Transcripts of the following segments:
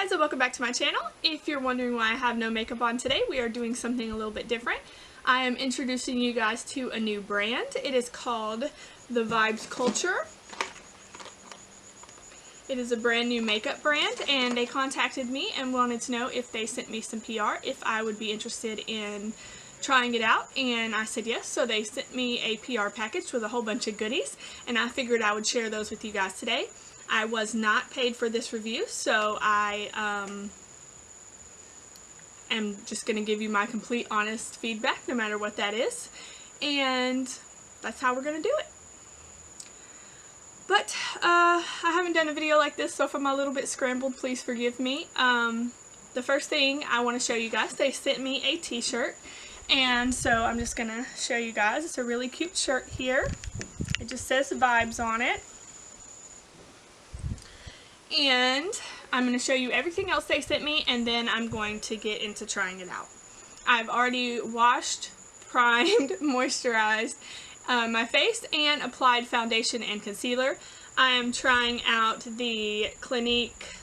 guys, and welcome back to my channel. If you're wondering why I have no makeup on today, we are doing something a little bit different. I am introducing you guys to a new brand. It is called the Vibes Culture. It is a brand new makeup brand, and they contacted me and wanted to know if they sent me some PR, if I would be interested in trying it out, and I said yes. So they sent me a PR package with a whole bunch of goodies, and I figured I would share those with you guys today. I was not paid for this review, so I am just going to give you my complete honest feedback, no matter what that is, and that's how we're going to do it. But I haven't done a video like this, so if I'm a little bit scrambled, please forgive me. The first thing I want to show you guys, they sent me a t-shirt, and so I'm just going to show you guys. It's a really cute shirt here. It just says Vibes on it. And I'm going to show you everything else they sent me, and then I'm going to get into trying it out. I've already washed, primed, moisturized my face, and applied foundation and concealer. I am trying out the Clinique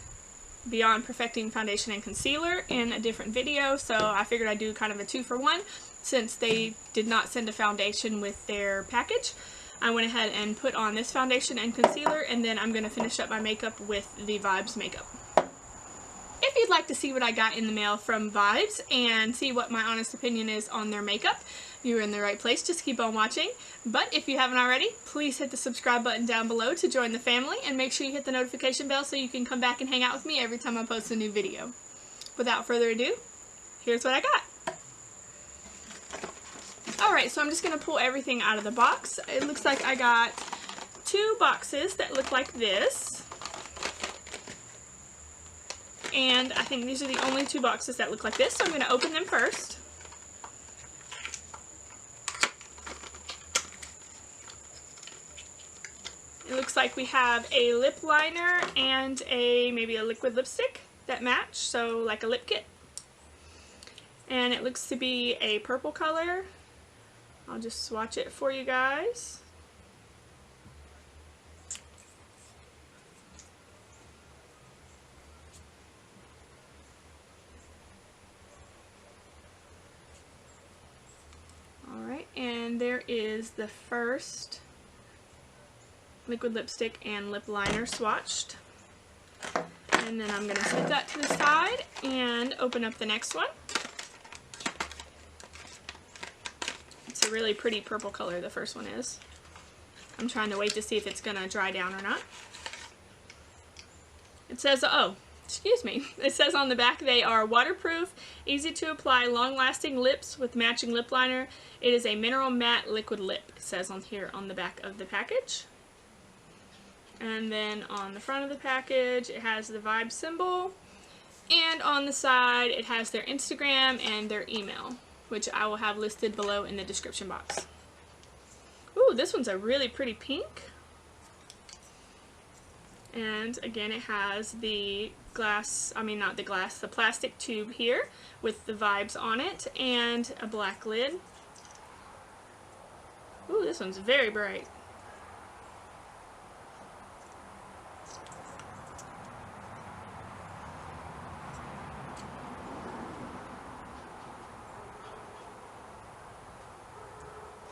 Beyond Perfecting Foundation and Concealer in a different video, so I figured I'd do kind of a 2-for-1 since they did not send a foundation with their package. I went ahead and put on this foundation and concealer, and then I'm going to finish up my makeup with the Vibes makeup. If you'd like to see what I got in the mail from Vibes and see what my honest opinion is on their makeup, you're in the right place. Just keep on watching. But if you haven't already, please hit the subscribe button down below to join the family, and make sure you hit the notification bell so you can come back and hang out with me every time I post a new video. Without further ado, here's what I got. Alright, so I'm just going to pull everything out of the box. It looks like I got 2 boxes that look like this. And I think these are the only 2 boxes that look like this, so I'm going to open them first. It looks like we have a lip liner and maybe a liquid lipstick that match, so like a lip kit. And it looks to be a purple color. I'll just swatch it for you guys. Alright, and there is the first liquid lipstick and lip liner swatched. And then I'm going to set that to the side and open up the next one. It's a really pretty purple color, the first one is. I'm trying to wait to see if it's going to dry down or not. It says, oh, excuse me. It says on the back they are waterproof, easy to apply, long-lasting lips with matching lip liner. It is a mineral matte liquid lip, it says on here on the back of the package. And then on the front of the package it has the Vibe symbol, and on the side it has their Instagram and their email, which I will have listed below in the description box. Ooh, this one's a really pretty pink. And again, it has the the plastic tube here with the Vibes on it and a black lid. Ooh, this one's very bright.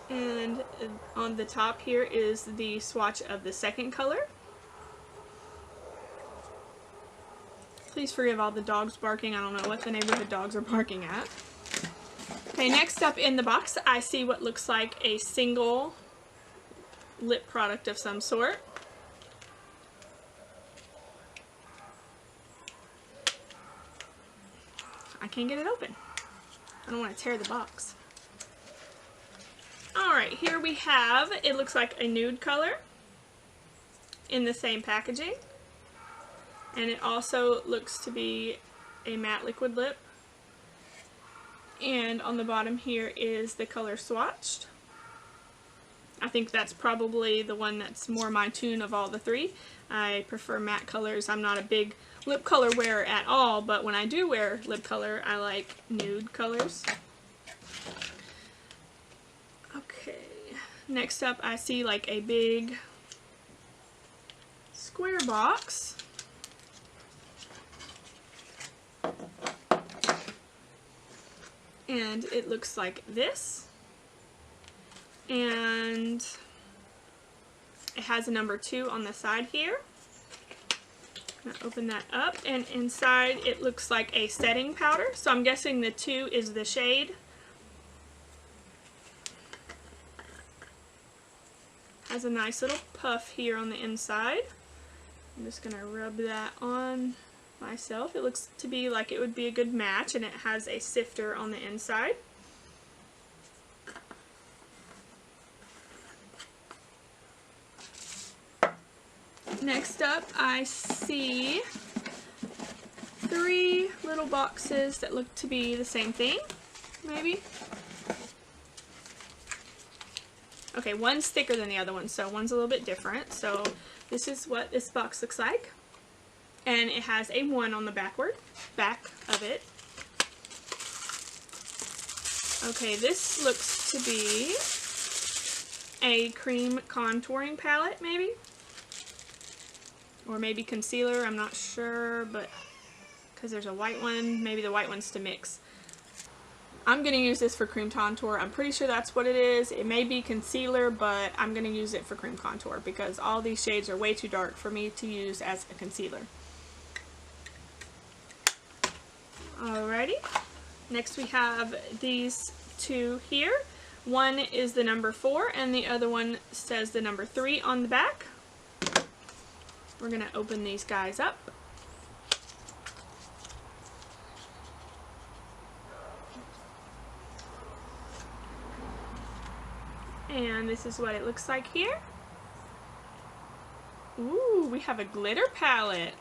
And on the top here is the swatch of the second color. Please forgive all the dogs barking. I don't know what the neighborhood dogs are barking at. Okay, next up in the box I see what looks like a single lip product of some sort. I can't get it open. I don't want to tear the box. Alright, here we have, it looks like a nude color in the same packaging. And it also looks to be a matte liquid lip. And on the bottom here is the color swatched. I think that's probably the one that's more my tune of all the 3. I prefer matte colors. I'm not a big lip color wearer at all, but when I do wear lip color, I like nude colors. Okay, next up I see like a big square box And it looks like this. And it has a number 2 on the side here. I'm gonna open that up, and inside it looks like a setting powder. So I'm guessing the 2 is the shade. Has a nice little puff here on the inside. I'm just gonna rub that on myself. It looks to be like it would be a good match, and it has a sifter on the inside. Next up, I see 3 little boxes that look to be the same thing, maybe. Okay, one's thicker than the other one, so one's a little bit different. So this is what this box looks like. And it has a 1 on the back of it. Okay, this looks to be a cream contouring palette, maybe. Or maybe concealer, I'm not sure, but because there's a white one, maybe the white one's to mix. I'm going to use this for cream contour. I'm pretty sure that's what it is. It may be concealer, but I'm going to use it for cream contour because all these shades are way too dark for me to use as a concealer. Alrighty, next we have these 2 here. One is the number 4 and the other one says the number 3 on the back. We're going to open these guys up. And this is what it looks like here. Ooh, we have a glitter palette.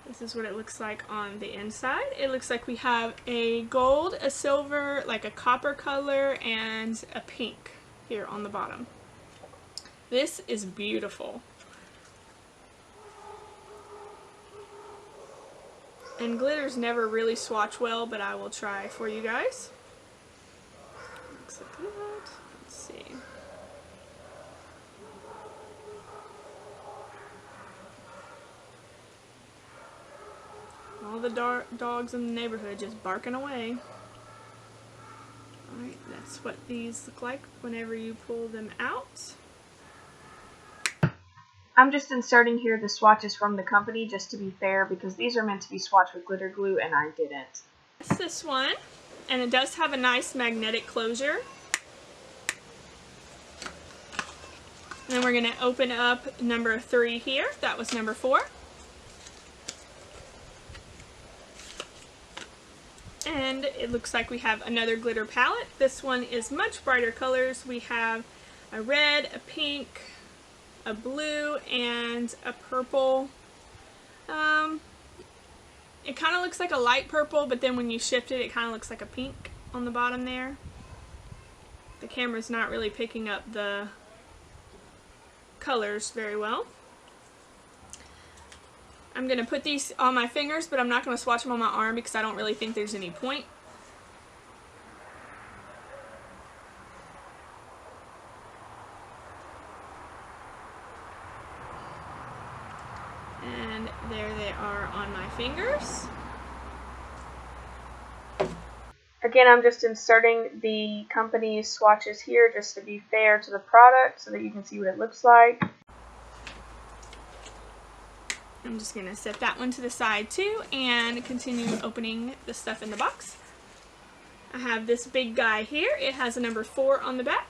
This is what it looks like on the inside. It looks like we have a gold, a silver, like a copper color, and a pink here on the bottom. This is beautiful. And glitters never really swatch well, but I will try for you guys. Looks like that. Let's see. All the dogs in the neighborhood just barking away. Alright, that's what these look like whenever you pull them out. I'm just inserting here the swatches from the company just to be fair because these are meant to be swatched with glitter glue and I didn't. It's this one, and it does have a nice magnetic closure. And then we're going to open up number 3 here. That was number 4. And it looks like we have another glitter palette. This one is much brighter colors. We have a red, a pink, a blue, and a purple. It kind of looks like a light purple, but then when you shift it, it kind of looks like a pink on the bottom there. The camera's not really picking up the colors very well. I'm going to put these on my fingers, but I'm not going to swatch them on my arm because I don't really think there's any point. And there they are on my fingers. Again, I'm just inserting the company's swatches here just to be fair to the product so that you can see what it looks like. I'm just going to set that one to the side too and continue opening the stuff in the box. I have this big guy here. It has a number 4 on the back.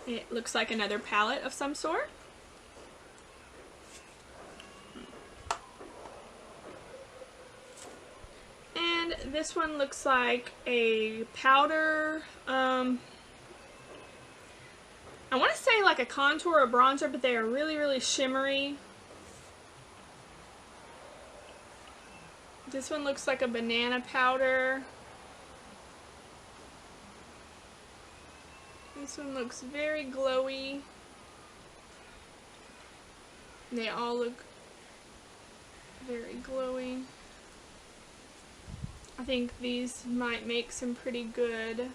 It looks like another palette of some sort. And this one looks like a powder, I want to say like a contour or bronzer, but they are really, really shimmery. This one looks like a banana powder. This one looks very glowy. They all look very glowy. I think these might make some pretty good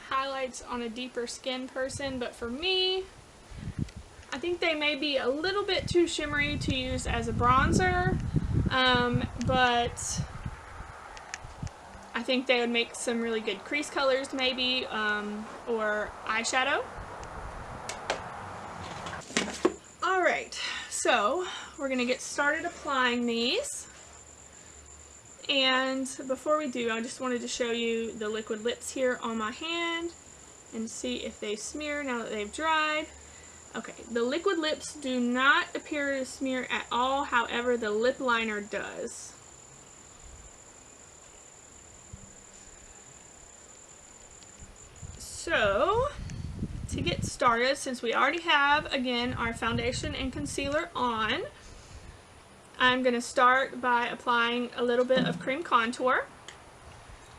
highlights on a deeper skin person, but for me, I think they may be a little bit too shimmery to use as a bronzer, but I think they would make some really good crease colors maybe, or eyeshadow. Alright, so we're going to get started applying these. And before we do, I just wanted to show you the liquid lips here on my hand and see if they smear now that they've dried. Okay, the liquid lips do not appear to smear at all, however the lip liner does. So, to get started, since we already have, again, our foundation and concealer on, I'm going to start by applying a little bit of cream contour.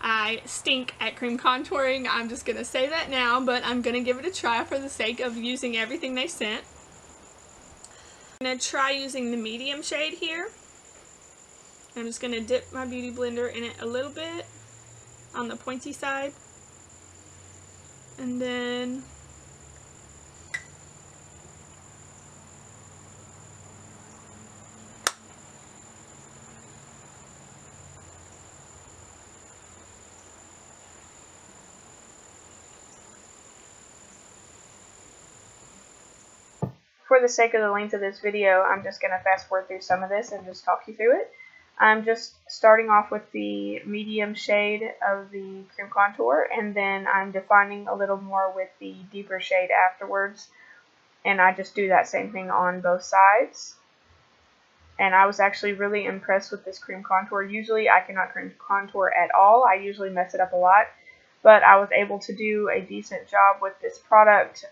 I stink at cream contouring, I'm just going to say that now, but I'm going to give it a try for the sake of using everything they sent. I'm going to try using the medium shade here. I'm just going to dip my beauty blender in it a little bit on the pointy side. And then for the sake of the length of this video, I'm just going to fast forward through some of this and just talk you through it. I'm just starting off with the medium shade of the cream contour, and then I'm defining a little more with the deeper shade afterwards. And I just do that same thing on both sides. And I was actually really impressed with this cream contour. Usually I cannot cream contour at all. I usually mess it up a lot. But I was able to do a decent job with this product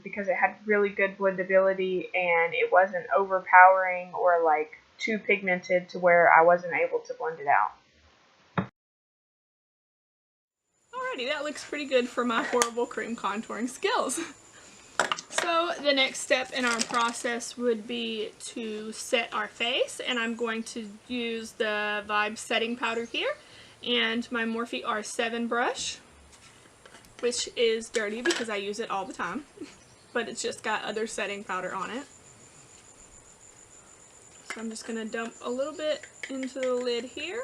because it had really good blendability and it wasn't overpowering or like too pigmented to where I wasn't able to blend it out. alrighty, that looks pretty good for my horrible cream contouring skills. So the next step in our process would be to set our face, and I'm going to use the Vibe setting powder here and my Morphe R7 brush, which is dirty because I use it all the time, but it's just got other setting powder on it. So I'm just going to dump a little bit into the lid here.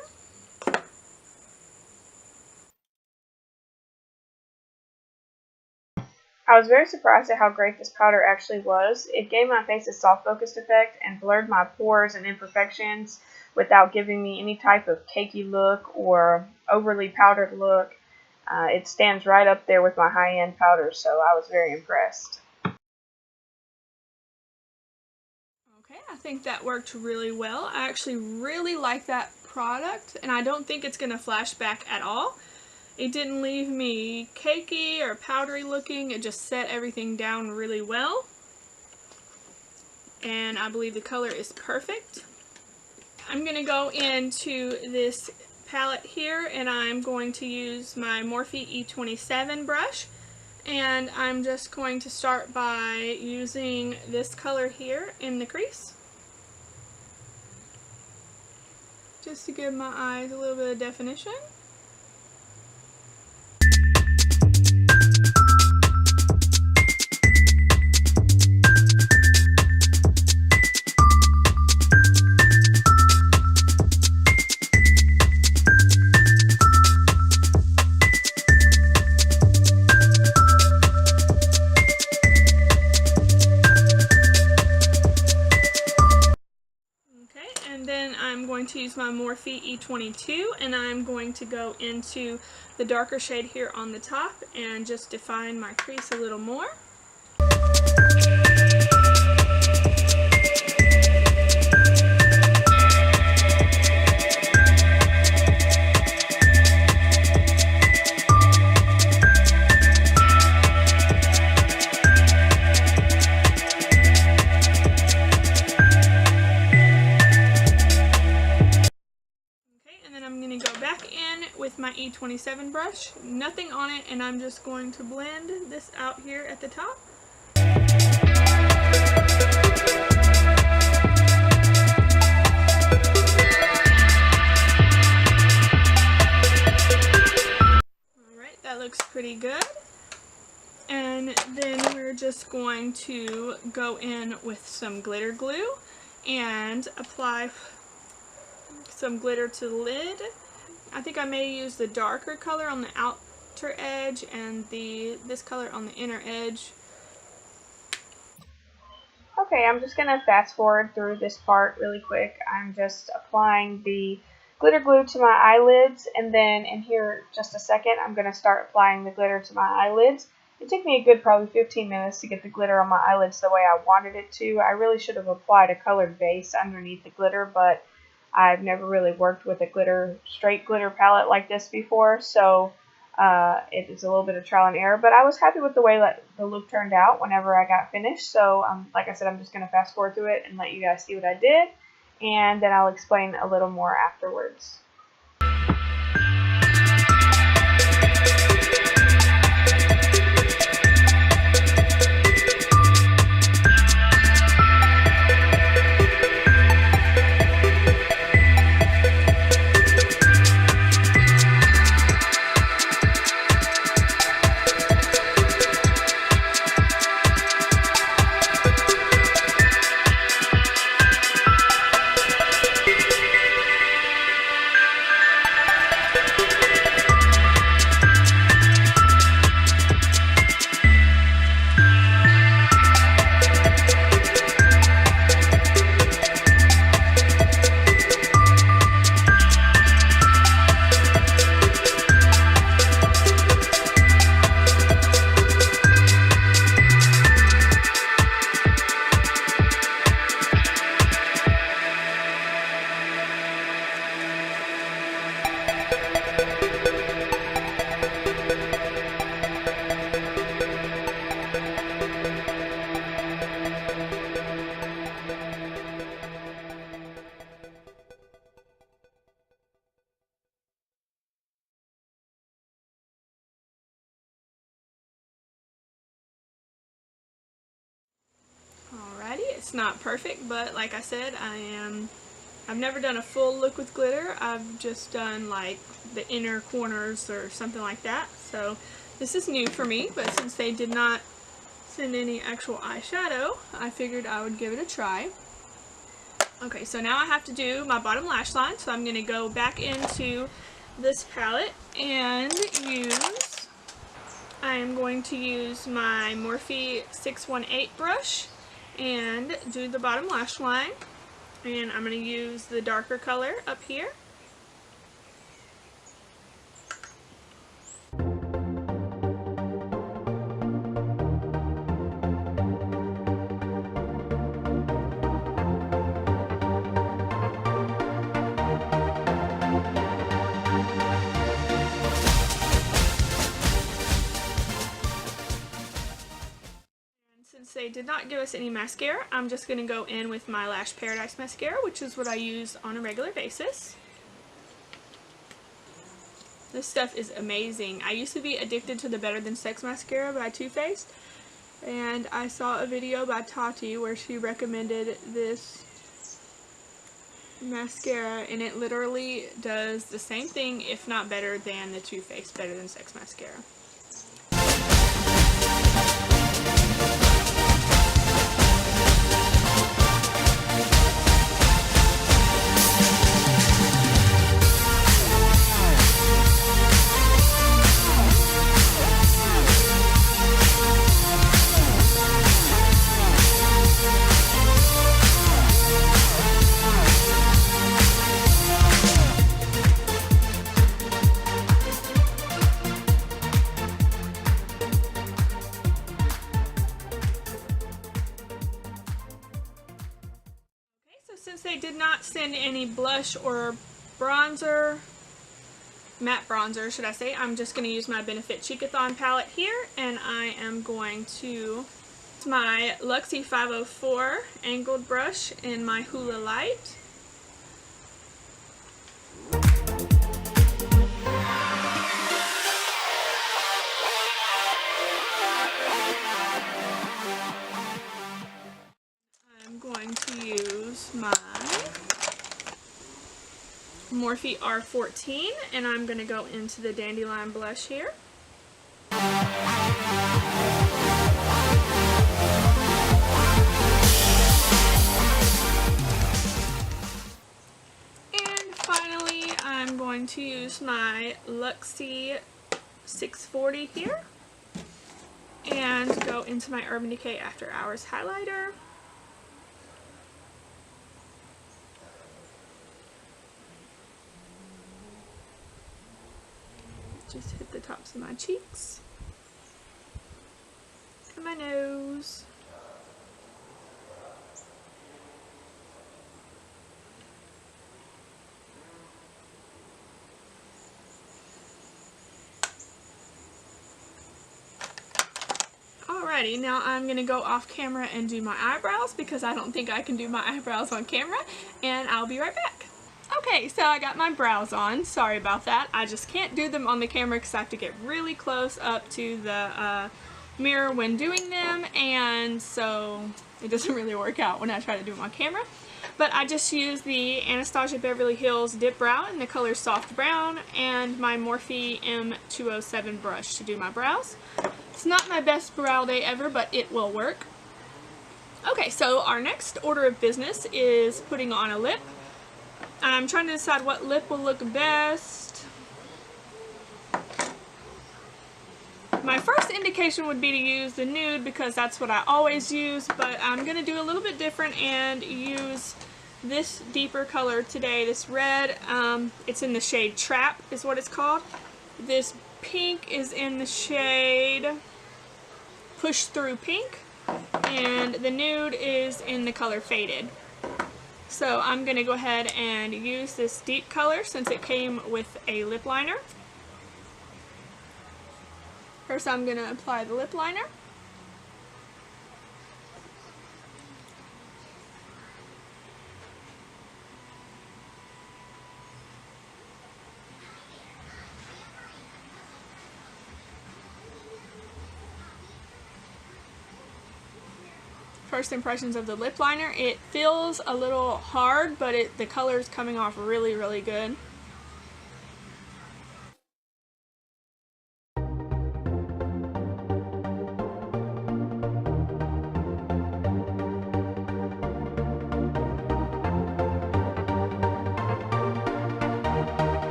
I was very surprised at how great this powder actually was. It gave my face a soft focused effect and blurred my pores and imperfections without giving me any type of cakey look or overly powdered look. It stands right up there with my high-end powders, so I was very impressed. Okay, I think that worked really well. I actually really like that product, and I don't think it's going to flash back at all. It didn't leave me cakey or powdery looking. It just set everything down really well. And I believe the color is perfect. I'm going to go into this palette here, and I'm going to use my Morphe E27 brush, and I'm just going to start by using this color here in the crease, just to give my eyes a little bit of definition. To use my Morphe E22, and I'm going to go into the darker shade here on the top and just define my crease a little more. My E27 brush, nothing on it, and I'm just going to blend this out here at the top. Alright, that looks pretty good. And then we're just going to go in with some glitter glue and apply some glitter to the lid. I think I may use the darker color on the outer edge and this color on the inner edge. Okay, I'm just going to fast forward through this part really quick. I'm just applying the glitter glue to my eyelids, and then in here just a second I'm going to start applying the glitter to my eyelids. It took me a good probably 15 minutes to get the glitter on my eyelids the way I wanted it to. I really should have applied a colored base underneath the glitter, but I've never really worked with a straight glitter palette like this before, so it is a little bit of trial and error, but I was happy with the way that the look turned out whenever I got finished. So like I said, I'm just going to fast forward through it and let you guys see what I did, and then I'll explain a little more afterwards. It's not perfect, but like I said, I've never done a full look with glitter. I've just done like the inner corners or something like that. So this is new for me, but since they did not send any actual eyeshadow, I figured I would give it a try. Okay, so now I have to do my bottom lash line, so I'm going to go back into this palette and I am going to use my Morphe 618 brush and do the bottom lash line, and I'm going to use the darker color up here. Since they did not give us any mascara, I'm just going to go in with my Lash Paradise mascara, which is what I use on a regular basis. This stuff is amazing. I used to be addicted to the Better Than Sex mascara by Too Faced, and I saw a video by Tati where she recommended this mascara, and it literally does the same thing, if not better, than the Too Faced Better Than Sex mascara. Since they did not send any blush or bronzer, matte bronzer should I say, I'm just going to use my Benefit Cheekathon palette here, and I am going to use my Luxie 504 angled brush in my Hula Light. I'm going to use my Morphe R14, and I'm going to go into the Dandelion blush here. Luxie 640 here and go into my Urban Decay After Hours highlighter. Just hit the tops of my cheeks and my nose. Alrighty, now I'm going to go off camera and do my eyebrows because I don't think I can do my eyebrows on camera, and I'll be right back. Okay, so I got my brows on. Sorry about that. I just can't do them on the camera because I have to get really close up to the mirror when doing them, and so it doesn't really work out when I try to do them on camera. But I just used the Anastasia Beverly Hills Dip Brow in the color Soft Brown and my Morphe M207 brush to do my brows. It's not my best brow day ever, but it will work. Okay, so our next order of business is putting on a lip. I'm trying to decide what lip will look best. My first indication would be to use the nude because that's what I always use, but I'm going to do a little bit different and use this deeper color today, this red. It's in the shade Trap is what it's called. This pink is in the shade Push Through Pink, and the nude is in the color Faded. So I'm going to go ahead and use this deep color since it came with a lip liner. First I'm going to apply the lip liner. First impressions of the lip liner. It feels a little hard, but the color is coming off really, really good.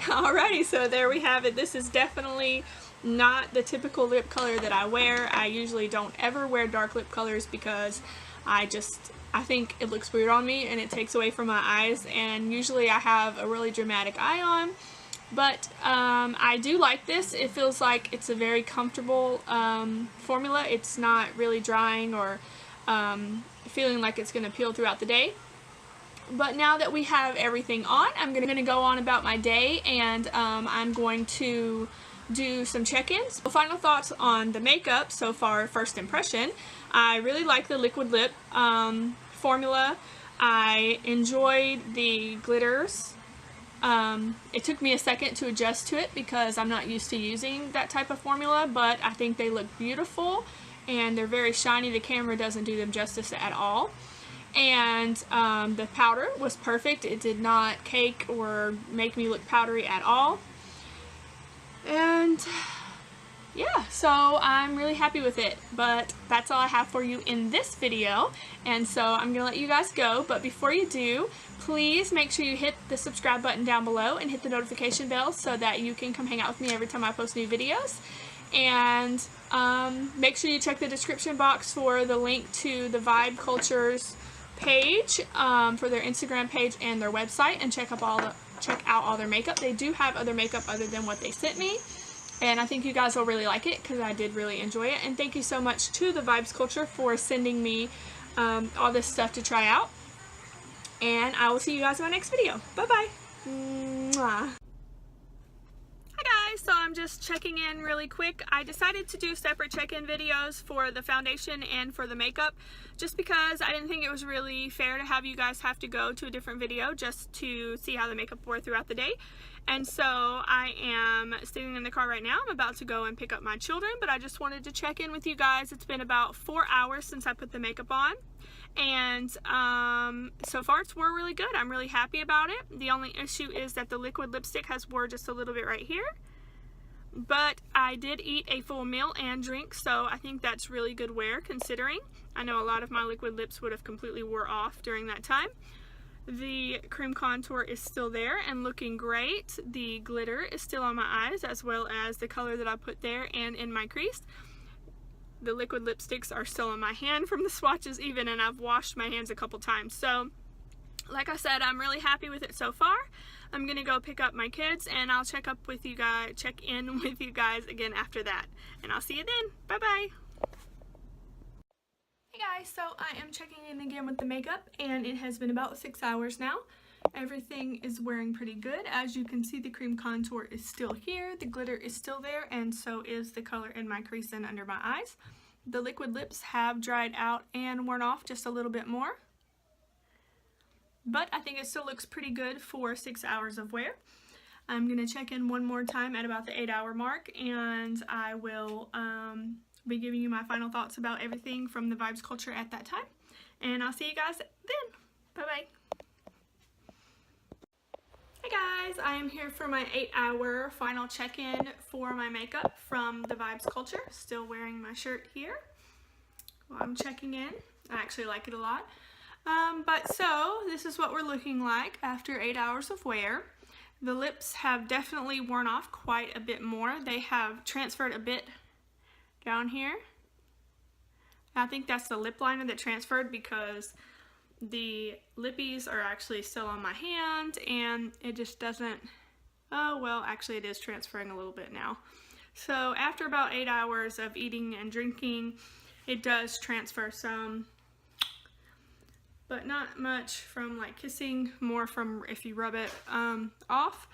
Alrighty, so there we have it. This is definitely not the typical lip color that I wear. I usually don't ever wear dark lip colors because I think it looks weird on me and it takes away from my eyes, and usually I have a really dramatic eye on. But I do like this. It feels like it's a very comfortable formula. It's not really drying or feeling like it's going to peel throughout the day. But now that we have everything on, I'm going to go on about my day, and I'm going to do some check-ins. Final thoughts on the makeup so far, first impression. I really like the liquid lip formula. I enjoyed the glitters. It took me a second to adjust to it because I'm not used to using that type of formula, but I think they look beautiful and they're very shiny. The camera doesn't do them justice at all. And the powder was perfect. It did not cake or make me look powdery at all. And yeah, so I'm really happy with it. But that's all I have for you in this video. And so I'm going to let you guys go. But before you do, please make sure you hit the subscribe button down below and hit the notification bell so that you can come hang out with me every time I post new videos. And make sure you check the description box for the link to the Vibe Culture's page for their Instagram page and their website, and check out all their makeup. They do have other makeup other than what they sent me, and I think you guys will really like it because I did really enjoy it. And thank you so much to the Vibes Culture for sending me all this stuff to try out, and I will see you guys in my next video. Bye bye. Mwah. Hi guys, so I'm just checking in really quick. I decided to do separate check-in videos for the foundation and for the makeup just because I didn't think it was really fair to have you guys have to go to a different video just to see how the makeup wore throughout the day. And so I am sitting in the car right now. I'm about to go and pick up my children, but I just wanted to check in with you guys. It's been about 4 hours since I put the makeup on, and so far it's wore really good. I'm really happy about it. The only issue is that the liquid lipstick has wore just a little bit right here, but I did eat a full meal and drink, so I think that's really good wear considering. I know a lot of my liquid lips would have completely wore off during that time. The cream contour is still there and looking great. The glitter is still on my eyes, as well as the color that I put there and in my crease. The liquid lipsticks are still on my hand from the swatches even, and I've washed my hands a couple times. So like I said, I'm really happy with it so far. I'm gonna go pick up my kids, and I'll check in with you guys again after that. And I'll see you then. Bye bye. Hey guys, so I am checking in again with the makeup, and it has been about 6 hours now. Everything is wearing pretty good. As you can see, the cream contour is still here, the glitter is still there, and so is the color in my crease and under my eyes. The liquid lips have dried out and worn off just a little bit more, but I think it still looks pretty good for 6 hours of wear. I'm going to check in one more time at about the 8-hour mark, and I will be giving you my final thoughts about everything from the Vibes Culture at that time. And I'll see you guys then. Bye-bye. Hey guys, I am here for my 8-hour final check-in for my makeup from the Vibes Culture. Still wearing my shirt here while I'm checking in. I actually like it a lot. So this is what we're looking like after 8 hours of wear. The lips have definitely worn off quite a bit more. They have transferred a bit down here. I think that's the lip liner that transferred because the lippies are actually still on my hand, and it just doesn't, oh well, actually it is transferring a little bit now. So after about 8 hours of eating and drinking, it does transfer some, but not much from like kissing, more from if you rub it off.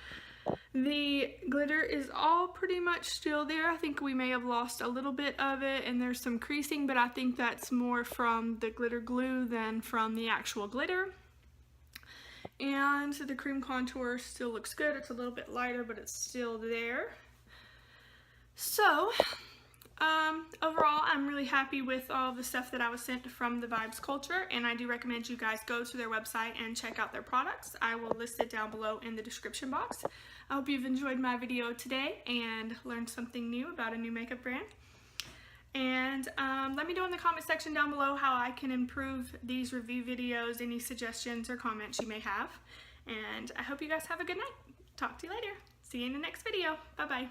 The glitter is all pretty much still there. I think we may have lost a little bit of it, and there's some creasing, but I think that's more from the glitter glue than from the actual glitter. And the cream contour still looks good. It's a little bit lighter, but it's still there. So overall, I'm really happy with all the stuff that I was sent from the Vibes Culture, and I do recommend you guys go to their website and check out their products. I will list it down below in the description box. I hope you've enjoyed my video today and learned something new about a new makeup brand. And let me know in the comment section down below how I can improve these review videos, any suggestions or comments you may have. And I hope you guys have a good night. Talk to you later. See you in the next video. Bye-bye.